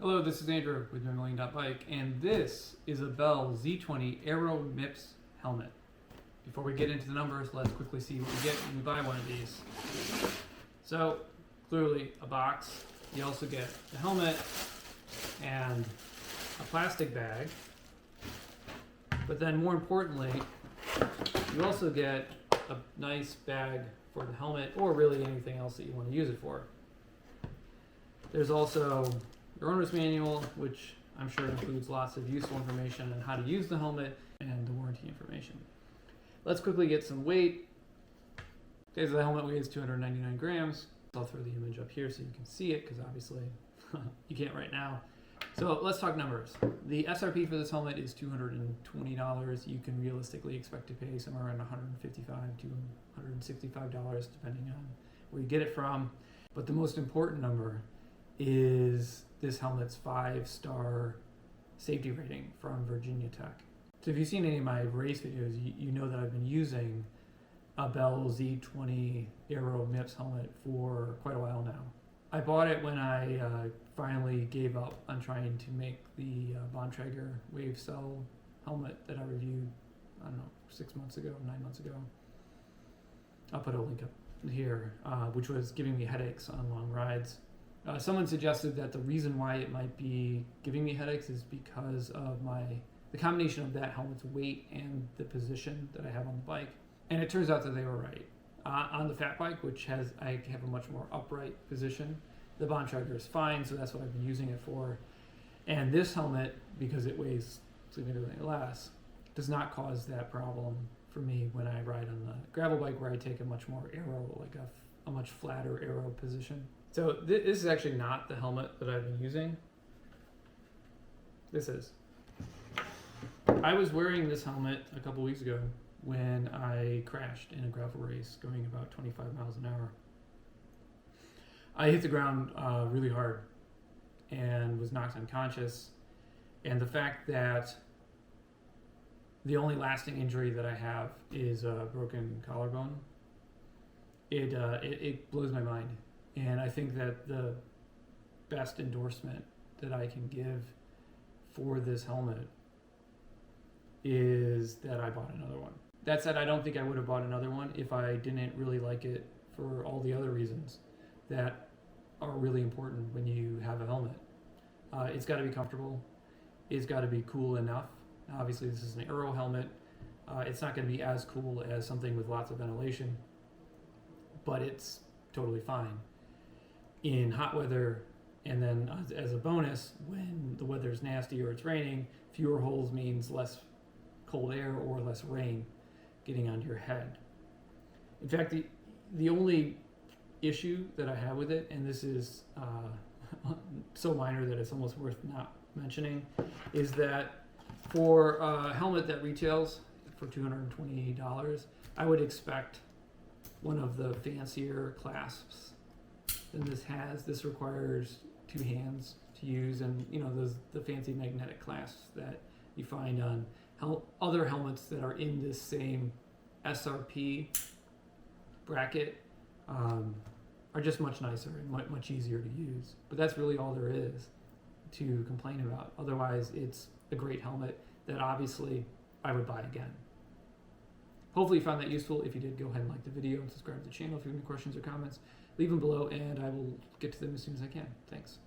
Hello, this is Andrew with MyMillion.Bike, and this is a Bell Z20 Aero MIPS helmet. Before we get into the numbers, let's quickly see what we get when we buy one of these. So, clearly a box. You also get the helmet and a plastic bag. But then more importantly, you also get a nice bag for the helmet, or really anything else that you want to use it for. There's also your owner's manual, which I'm sure includes lots of useful information on how to use the helmet and the warranty information. Let's quickly get some weight. Okay, so the helmet weighs 299 grams. I'll throw the image up here so you can see it, because obviously you can't right now. So let's talk numbers. The SRP for this helmet is $220. You can realistically expect to pay somewhere around $155 to $165, depending on where you get it from. But the most important number is this helmet's 5-star safety rating from Virginia Tech. So if you've seen any of my race videos, you know that I've been using a Bell Z20 Aero MIPS helmet for quite a while now. I bought it when I finally gave up on trying to make the Bontrager Wave Cell helmet that I reviewed, I don't know, 6 months ago, 9 months ago. I'll put a link up here, which was giving me headaches on long rides. Someone suggested that the reason why it might be giving me headaches is because of the combination of that helmet's weight and the position that I have on the bike. And it turns out that they were right. On the fat bike, which I have a much more upright position, the Bontrager is fine, so that's what I've been using it for. And this helmet, because it weighs significantly less, does not cause that problem for me when I ride on the gravel bike, where I take a much more aero, like a much flatter aero position. So this is actually not the helmet that I've been using. This is. I was wearing this helmet a couple weeks ago when I crashed in a gravel race going about 25 miles an hour. I hit the ground really hard and was knocked unconscious. And the fact that the only lasting injury that I have is a broken collarbone, it blows my mind. And I think that the best endorsement that I can give for this helmet is that I bought another one. That said, I don't think I would have bought another one if I didn't really like it for all the other reasons that are really important when you have a helmet. It's got to be comfortable. It's got to be cool enough. Obviously, this is an aero helmet. It's not going to be as cool as something with lots of ventilation, but it's totally fine in hot weather. And then as a bonus, when the weather's nasty or it's raining, fewer holes means less cold air or less rain getting onto your head. In fact, the only issue that I have with it, and this is so minor that it's almost worth not mentioning, is that for a helmet that retails for $228, I would expect one of the fancier clasps than this has. This requires 2 hands to use, and the fancy magnetic clasps that you find on other helmets that are in this same SRP bracket are just much nicer and much easier to use. But that's really all there is to complain about. Otherwise, it's a great helmet that obviously I would buy again. Hopefully you found that useful. If you did, go ahead and like the video and subscribe to the channel. If you have any questions or comments, leave them below and I will get to them as soon as I can. Thanks.